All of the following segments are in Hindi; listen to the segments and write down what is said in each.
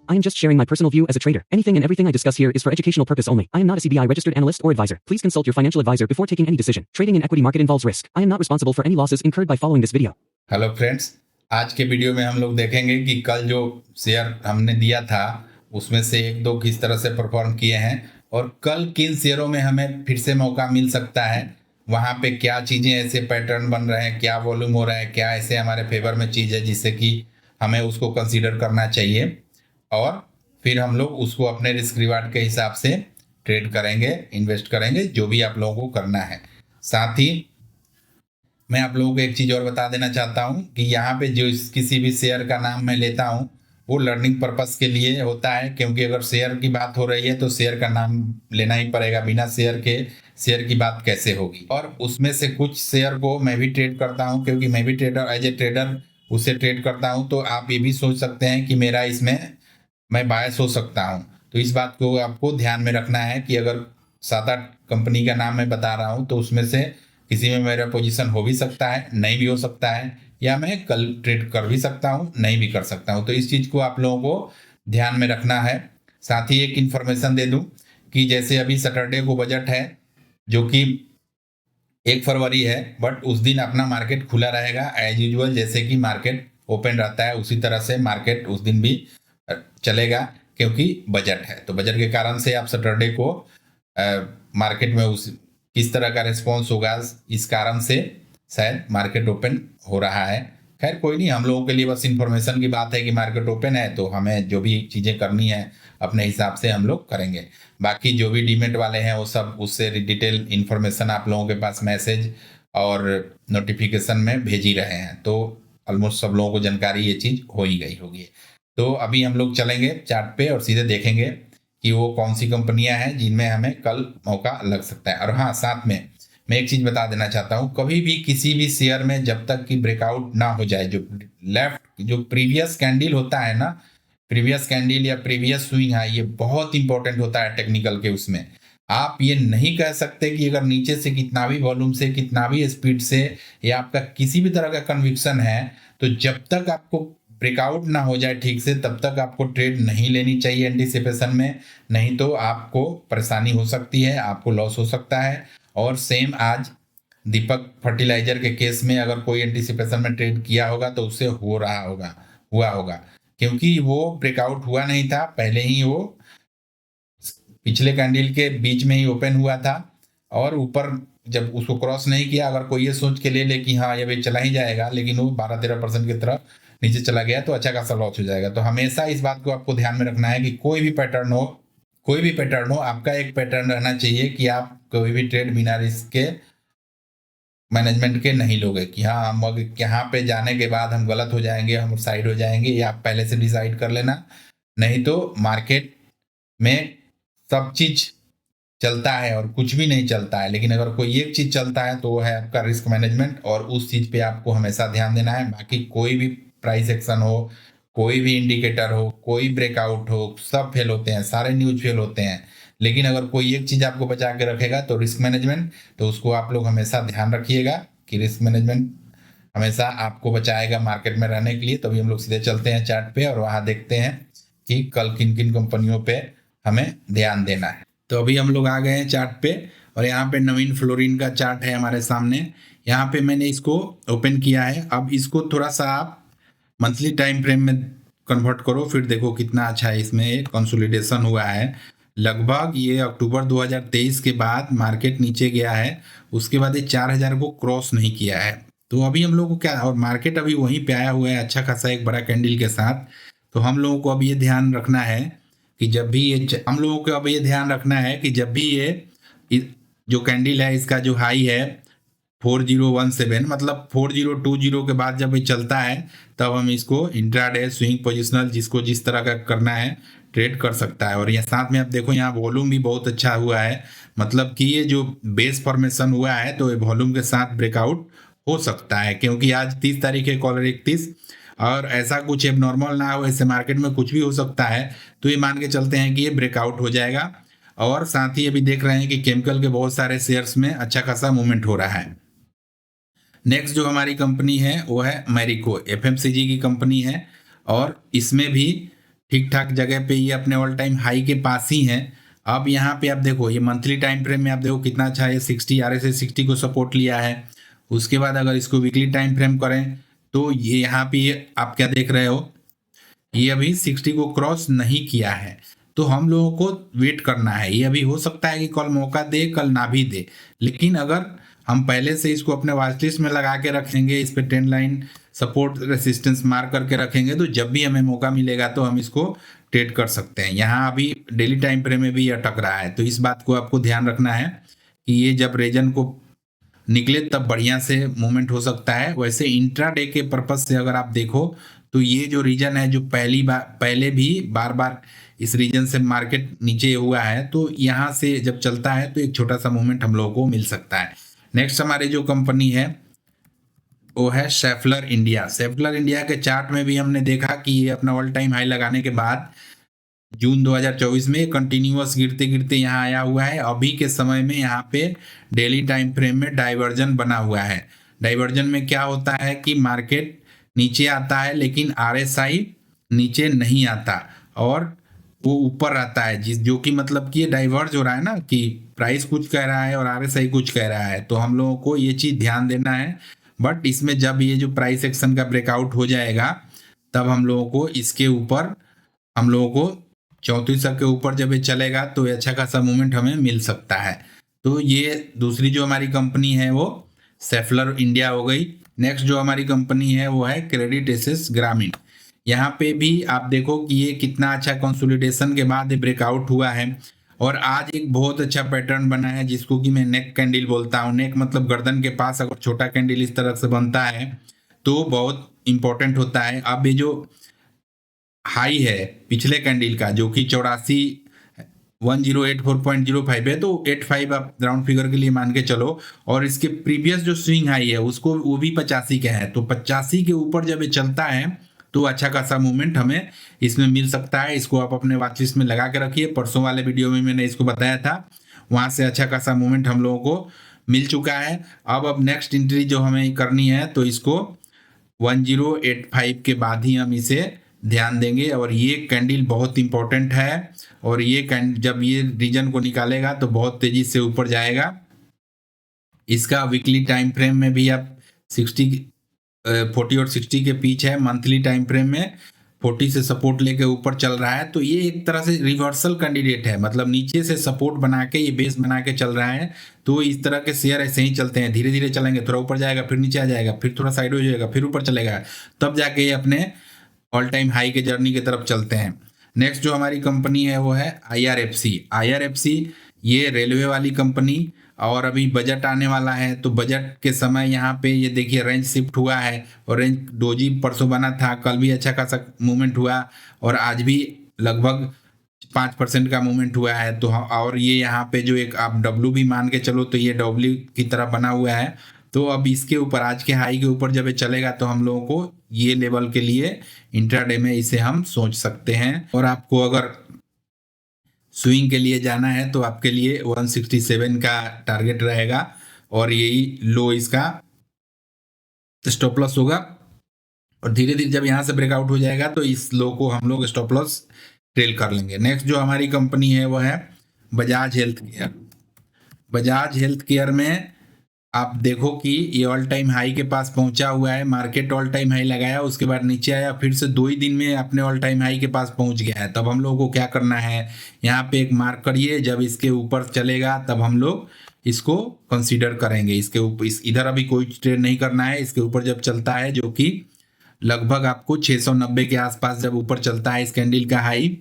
I am just sharing my personal view as a trader. Anything and everything I discuss here is for educational purpose only. I am not a CBI registered analyst or advisor. Please consult your financial advisor before taking any decision. Trading in equity market involves risk. I am not responsible for any losses incurred by following this video. Hello friends, आज के वीडियो में हम लोग देखेंगे कि कल जो शेयर हमने दिया था उसमें से एक दो किस तरह से परफॉर्म किए हैं और कल किन शेयरों में हमें फिर से मौका मिल सकता है, वहाँ पे क्या चीज़ें ऐसे पैटर्न बन रहे हैं, क्या वॉल्यूम हो रहा है, क्या ऐसे हमारे फेवर में चीज़ है जिससे कि हमें उसको कंसीडर करना चाहिए और फिर हम लोग उसको अपने रिस्क रिवार्ड के हिसाब से ट्रेड करेंगे, इन्वेस्ट करेंगे, जो भी आप लोगों को करना है। साथ ही मैं आप लोगों को एक चीज़ और बता देना चाहता हूं कि यहाँ पे जो किसी भी शेयर का नाम मैं लेता हूं वो लर्निंग पर्पस के लिए होता है, क्योंकि अगर शेयर की बात हो रही है तो शेयर का नाम लेना ही पड़ेगा, बिना शेयर के शेयर की बात कैसे होगी। और उसमें से कुछ शेयर को मैं भी ट्रेड करता हूं, क्योंकि मैं भी ट्रेडर एज ए ट्रेडर उसे ट्रेड करता हूं। तो आप ये भी सोच सकते हैं कि मेरा इसमें मैं बायस हो सकता हूं, तो इस बात को आपको ध्यान में रखना है कि अगर 7-8 कंपनी का नाम मैं बता रहा हूं तो उसमें से किसी में मेरा पोजीशन हो भी सकता है, नहीं भी हो सकता है, या मैं कल ट्रेड कर भी सकता हूं, नहीं भी कर सकता हूं। तो इस चीज़ को आप लोगों को ध्यान में रखना है। साथ ही एक इन्फॉर्मेशन दे दूं कि जैसे अभी सैटरडे को बजट है जो कि 1 फरवरी है, बट उस दिन अपना मार्केट खुला रहेगा एज यूजुअल, जैसे कि मार्केट ओपन रहता है उसी तरह से मार्केट उस दिन भी चलेगा, क्योंकि बजट है। तो बजट के कारण से आप सैटरडे को मार्केट में उस किस तरह का रिस्पॉन्स होगा, इस कारण से शायद मार्केट ओपन हो रहा है। खैर कोई नहीं, हम लोगों के लिए बस इन्फॉर्मेशन की बात है कि मार्केट ओपन है, तो हमें जो भी चीज़ें करनी है अपने हिसाब से हम लोग करेंगे। बाकी जो भी डीमेट वाले हैं वो सब उससे डिटेल इन्फॉर्मेशन आप लोगों के पास मैसेज और नोटिफिकेशन में भेज ही रहे हैं, तो ऑलमोस्ट सब लोगों को जानकारी ये चीज़ हो ही गई होगी। तो अभी हम लोग चलेंगे चार्ट पे और सीधे देखेंगे कि वो कौन सी कंपनियां हैं जिनमें हमें कल मौका लग सकता है। और हाँ, साथ में मैं एक चीज़ बता देना चाहता हूँ, कभी भी किसी भी शेयर में जब तक कि ब्रेकआउट ना हो जाए, जो प्रीवियस कैंडल होता है ना, प्रीवियस कैंडल या प्रीवियस स्विंग है, ये बहुत इंपॉर्टेंट होता है टेक्निकल के। उसमें आप ये नहीं कह सकते कि अगर नीचे से कितना भी वॉल्यूम से, कितना भी स्पीड से, या आपका किसी भी तरह का कन्विक्शन है, तो जब तक आपको ब्रेकआउट ना हो जाए ठीक से तब तक आपको ट्रेड नहीं लेनी चाहिए एंटीसिपेशन में, नहीं तो आपको परेशानी हो सकती है, आपको लॉस हो सकता है। और सेम आज दीपक फर्टिलाइजर के केस में अगर कोई एंटीसिपेशन में ट्रेड किया होगा तो उससे हुआ होगा, क्योंकि वो ब्रेकआउट हुआ नहीं था, पहले ही वो पिछले कैंडल के बीच में ही ओपन हुआ था और ऊपर जब उसको क्रॉस नहीं किया, अगर कोई ये सोच के ले ले कि हाँ ये भी चला ही जाएगा, लेकिन वो 12-13% की तरफ नीचे चला गया तो अच्छा खासा लॉस हो जाएगा। तो हमेशा इस बात को आपको ध्यान में रखना है कि कोई भी पैटर्न हो, आपका एक पैटर्न रहना चाहिए कि आप कोई भी ट्रेड बिना रिस्क के, मैनेजमेंट के नहीं लोगे कि हाँ हम यहाँ पे जाने के बाद हम गलत हो जाएंगे, हम साइड हो जाएंगे, ये आप पहले से डिसाइड कर लेना। नहीं तो मार्केट में सब चीज़ चलता है और कुछ भी नहीं चलता है, लेकिन अगर कोई एक चीज़ चलता है तो वो है आपका रिस्क मैनेजमेंट, और उस चीज़ पे आपको हमेशा ध्यान देना है। बाकी कोई भी प्राइस एक्शन हो, कोई भी इंडिकेटर हो, कोई ब्रेकआउट हो, सब फेल होते हैं, सारे न्यूज फेल होते हैं, लेकिन अगर कोई एक चीज़ आपको बचा के रखेगा तो रिस्क मैनेजमेंट। तो उसको आप लोग हमेशा ध्यान रखिएगा कि रिस्क मैनेजमेंट हमेशा आपको बचाएगा मार्केट में रहने के लिए। तभी हम लोग सीधे चलते हैं चार्ट पे और वहाँ देखते हैं कि कल किन किन कंपनियों पे हमें ध्यान देना है। तो अभी हम लोग आ गए हैं चार्ट पे और यहाँ पे नवीन फ्लोरिन का चार्ट है हमारे सामने। यहाँ पे मैंने इसको ओपन किया है। अब इसको थोड़ा सा आप मंथली टाइम फ्रेम में कन्वर्ट करो, फिर देखो कितना अच्छा है, इसमें एक कंसोलिडेशन हुआ है। लगभग ये अक्टूबर 2023 के बाद मार्केट नीचे गया है, उसके बाद ये 4000 को क्रॉस नहीं किया है। तो अभी हम लोग को क्या, और मार्केट अभी वहीं पे आया हुआ है अच्छा खासा एक बड़ा कैंडल के साथ। तो हम लोगों को अब ये ध्यान रखना है कि जब भी ये हम लोगों को अब ये ध्यान रखना है कि जब भी ये जो कैंडल है इसका जो हाई है 4017, मतलब 4020 के बाद जब ये चलता है तब हम इसको इंट्राडे स्विंग पोजिशनल, जिसको जिस तरह का करना है ट्रेड कर सकता है। और ये साथ में आप देखो यहाँ वॉल्यूम भी बहुत अच्छा हुआ है, मतलब कि ये जो बेस फॉर्मेशन हुआ है तो ये वॉल्यूम के साथ ब्रेकआउट हो सकता है, क्योंकि आज 30 तारीख है, कॉलर 31, और ऐसा कुछ एबनॉर्मल ना हो, ऐसे मार्केट में कुछ भी हो सकता है। तो ये मान के चलते हैं कि ये ब्रेकआउट हो जाएगा। और साथ ही अभी देख रहे हैं कि केमिकल के बहुत सारे शेयर्स में अच्छा खासा मूवमेंट हो रहा है। नेक्स्ट जो हमारी कंपनी है वो है मैरिको, एफएमसीजी की कंपनी है, और इसमें भी ठीक ठाक जगह पे, ये अपने ऑल टाइम हाई के पास ही है। अब यहाँ पे आप देखो, ये मंथली टाइम फ्रेम में आप देखो कितना अच्छा है, 60 RSI 60 को सपोर्ट लिया है। उसके बाद अगर इसको वीकली टाइम फ्रेम करें तो ये यहाँ पे आप क्या देख रहे हो, ये अभी 60 को क्रॉस नहीं किया है। तो हम लोगों को वेट करना है, ये अभी हो सकता है कि कल मौका दे, कल ना भी दे, लेकिन अगर हम पहले से इसको अपने वॉच लिस्ट में लगा के रखेंगे, इस पे trend line support resistance mark करके रखेंगे, तो जब भी हमें मौका मिलेगा तो हम इसको ट्रेड कर सकते हैं। यहाँ अभी डेली टाइम फ्रेम में भी ये अटक रहा है, तो इस बात को आपको ध्यान रखना है कि ये जब रीजन को निकले तब बढ़िया से मूवमेंट हो सकता है। वैसे इंट्राडे के पर्पज से अगर आप देखो तो ये जो रीजन है, जो पहले भी बार बार इस रीजन से मार्केट नीचे हुआ है, तो यहाँ से जब चलता है तो एक छोटा सा मूवमेंट हम लोगों को मिल सकता है। नेक्स्ट हमारे जो कंपनी है वो है शेफलर इंडिया। शेफलर इंडिया के चार्ट में भी हमने देखा कि ये अपना ऑल टाइम हाई लगाने के बाद जून 2024 में कंटिन्यूअस गिरते गिरते यहाँ आया हुआ है। अभी के समय में यहाँ पे डेली टाइम फ्रेम में डाइवर्जन बना हुआ है। डाइवर्जन में क्या होता है कि मार्केट नीचे आता है लेकिन RSI नीचे नहीं आता और वो ऊपर आता है, जो कि मतलब कि ये डाइवर्ज हो रहा है ना, कि प्राइस कुछ कह रहा है और RSI कुछ कह रहा है। तो हम लोगों को ये चीज़ ध्यान देना है। बट इसमें जब ये जो प्राइस एक्शन का ब्रेकआउट हो जाएगा तब हम लोगों को इसके ऊपर, हम लोगों को 3400 के ऊपर जब ये चलेगा तो ये अच्छा खासा मूवमेंट हमें मिल सकता है। तो ये दूसरी जो हमारी कंपनी है वो शेफलर इंडिया हो गई। नेक्स्ट जो हमारी कंपनी है वो है क्रेडिट एक्सेस ग्रामीण। यहाँ पे भी आप देखो कि ये कितना अच्छा कंसोलिडेशन के बाद ब्रेकआउट हुआ है और आज एक बहुत अच्छा पैटर्न बना है जिसको कि मैं नेक कैंडल बोलता हूँ। नेक मतलब गर्दन के पास अगर छोटा कैंडल इस तरह से बनता है तो बहुत इंपॉर्टेंट होता है। अब ये जो हाई है पिछले कैंडल का जो कि 1084.05 है, तो 85 आप राउंड फिगर के लिए मान के चलो, और इसके प्रीवियस जो स्विंग हाई है उसको वो भी 85 के है। तो 85 के ऊपर जब ये चलता है तो अच्छा खासा मूवमेंट हमें इसमें मिल सकता है। इसको आप अपने वॉच लिस्ट में लगा के रखिए। परसों वाले वीडियो में मैंने इसको बताया था, वहाँ से अच्छा खासा मूवमेंट हम लोगों को मिल चुका है। अब नेक्स्ट एंट्री जो हमें करनी है तो इसको 1085 के बाद ही हम इसे ध्यान देंगे। और ये कैंडल बहुत इंपॉर्टेंट है और ये जब ये रीजन को निकालेगा तो बहुत तेजी से ऊपर जाएगा। इसका वीकली टाइम फ्रेम में भी आप 40 और 60 के पीछे है। मंथली टाइम फ्रेम में 40 से सपोर्ट लेके ऊपर चल रहा है। तो ये एक तरह से रिवर्सल कैंडिडेट है, मतलब नीचे से सपोर्ट बना के ये बेस बना के चल रहा है। तो इस तरह के शेयर ऐसे ही चलते हैं, धीरे धीरे चलेंगे, थोड़ा ऊपर जाएगा फिर नीचे आ जाएगा, फिर थोड़ा साइड हो जाएगा, फिर ऊपर चलेगा, तब जाके ये अपने ऑल टाइम हाई के जर्नी की तरफ चलते हैं। नेक्स्ट जो हमारी कंपनी है वो है IRFC। ये रेलवे वाली कंपनी, और अभी बजट आने वाला है तो बजट के समय यहाँ पे ये देखिए रेंज शिफ्ट हुआ है और रेंज डोजी परसों बना था, कल भी अच्छा खासा मूवमेंट हुआ और आज भी लगभग 5% का मूवमेंट हुआ है। तो और ये यहाँ पे जो एक आप W भी मान के चलो तो ये W की तरह बना हुआ है। तो अब इसके ऊपर आज के हाई के ऊपर जब ये चलेगा तो हम लोगों को ये लेवल के लिए इंट्राडे में इसे हम सोच सकते हैं। और आपको अगर स्विंग के लिए जाना है तो आपके लिए 167 का टारगेट रहेगा और यही लो इसका स्टॉप लॉस होगा। और धीरे धीरे जब यहाँ से ब्रेकआउट हो जाएगा तो इस लो को हम लोग स्टॉप लॉस ट्रेल कर लेंगे। नेक्स्ट जो हमारी कंपनी है वो है Bajaj health care. Bajaj health care में आप देखो कि ये ऑल टाइम हाई के पास पहुंचा हुआ है। मार्केट ऑल टाइम हाई लगाया, उसके बाद नीचे आया, फिर से 2 ही दिन में अपने ऑल टाइम हाई के पास पहुंच गया है। तब हम लोगों को क्या करना है, यहाँ पे एक मार्क करिए, जब इसके ऊपर चलेगा तब हम लोग इसको कंसीडर करेंगे। इसके ऊपर इधर अभी कोई ट्रेड नहीं करना है। इसके ऊपर जब चलता है, जो कि लगभग आपको 690 के आसपास जब ऊपर चलता है, इस कैंडल का हाई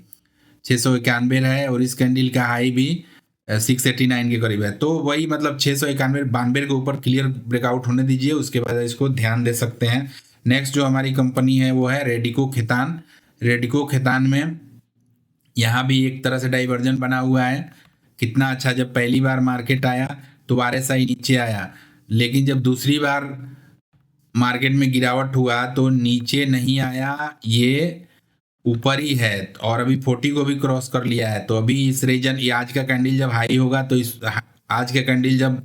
691 है और इस कैंडल का हाई भी 689 के करीब है। तो वही मतलब 691-92 के ऊपर क्लियर ब्रेकआउट होने दीजिए, उसके बाद इसको ध्यान दे सकते हैं। नेक्स्ट जो हमारी कंपनी है वो है रेडिको खैतान। रेडिको खैतान में यहाँ भी एक तरह से डाइवर्जन बना हुआ है। कितना अच्छा, जब पहली बार मार्केट आया तो RSI नीचे आया, लेकिन जब दूसरी बार मार्केट में गिरावट हुआ तो नीचे नहीं आया, ये ऊपर ही है और अभी 40 को भी क्रॉस कर लिया है। तो अभी इस रीजन, ये आज का कैंडल जब हाई होगा तो इस आज का कैंडल जब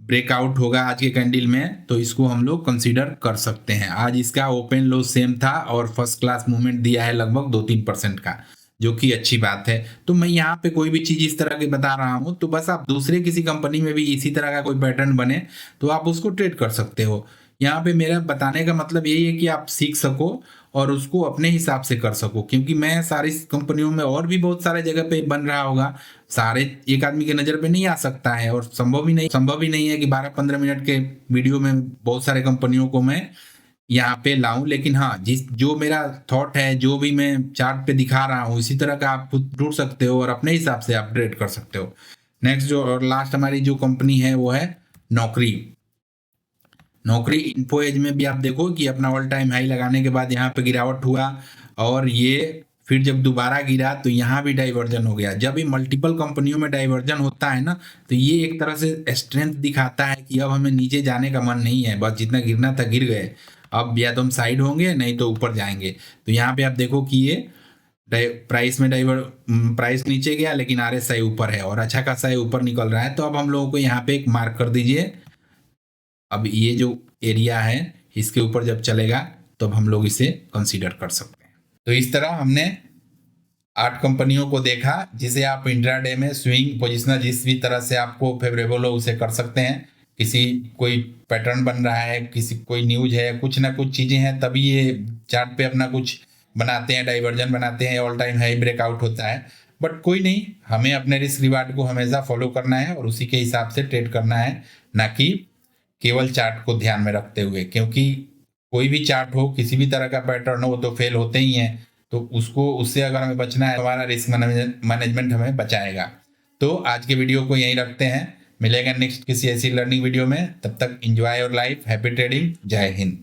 ब्रेकआउट होगा आज के कैंडल में तो इसको हम लोग कंसीडर कर सकते हैं। आज इसका ओपन लो सेम था और फर्स्ट क्लास मूवमेंट दिया है लगभग 2-3% का, जो कि अच्छी बात है। तो मैं यहाँ पे कोई भी चीज इस तरह की बता रहा हूँ तो बस आप दूसरे किसी कंपनी में भी इसी तरह का कोई पैटर्न बने तो आप उसको ट्रेड कर सकते हो। यहाँ पे मेरा बताने का मतलब यही है कि आप सीख सको और उसको अपने हिसाब से कर सको, क्योंकि मैं सारी कंपनियों में और भी बहुत सारे जगह पे बन रहा होगा, सारे एक आदमी के नज़र पे नहीं आ सकता है और संभव ही नहीं है कि 12-15 मिनट के वीडियो में बहुत सारे कंपनियों को मैं यहाँ पे लाऊं। लेकिन हाँ, जो मेरा थॉट है, जो भी मैं चार्ट पे दिखा रहा हूँ, इसी तरह का आप खुद ढूंढ सकते हो और अपने हिसाब से अपग्रेड कर सकते हो। नेक्स्ट जो और लास्ट हमारी जो कंपनी है वो है नौकरी। इन्फो एज में भी आप देखो कि अपना ऑल टाइम हाई लगाने के बाद यहाँ पे गिरावट हुआ और ये फिर जब दोबारा गिरा तो यहाँ भी डाइवर्जन हो गया। जब भी मल्टीपल कंपनियों में डाइवर्जन होता है ना तो ये एक तरह से स्ट्रेंथ दिखाता है कि अब हमें नीचे जाने का मन नहीं है, बस जितना गिरना था गिर गए, अब या तो हम साइड होंगे नहीं तो ऊपर जाएंगे। तो यहाँ पे आप देखो कि ये प्राइस नीचे गया लेकिन RSI ऊपर है और अच्छा खासा ऊपर निकल रहा है। तो अब हम लोगों को यहाँ पे एक मार्क कर दीजिए। अब ये जो एरिया है इसके ऊपर जब चलेगा तो अब हम लोग इसे कंसीडर कर सकते हैं। तो इस तरह हमने 8 कंपनियों को देखा जिसे आप इंट्राडे में स्विंग पोजिशनर जिस भी तरह से आपको फेवरेबल हो उसे कर सकते हैं। किसी कोई पैटर्न बन रहा है, किसी कोई न्यूज है, कुछ ना कुछ चीज़ें हैं, तभी ये चार्ट पे अपना कुछ बनाते हैं, डाइवर्जन बनाते हैं, ऑल टाइम हाई ब्रेकआउट होता है। बट कोई नहीं, हमें अपने रिस्क रिवार्ड को हमेशा फॉलो करना है और उसी के हिसाब से ट्रेड करना है, ना कि केवल चार्ट को ध्यान में रखते हुए। क्योंकि कोई भी चार्ट हो, किसी भी तरह का पैटर्न हो तो फेल होते ही हैं। तो उससे अगर हमें बचना है, हमारा रिस्क मैनेजमेंट हमें बचाएगा। तो आज के वीडियो को यहीं रखते हैं, मिलेगा नेक्स्ट किसी ऐसी लर्निंग वीडियो में। तब तक enjoy your life, happy trading, जय हिंद।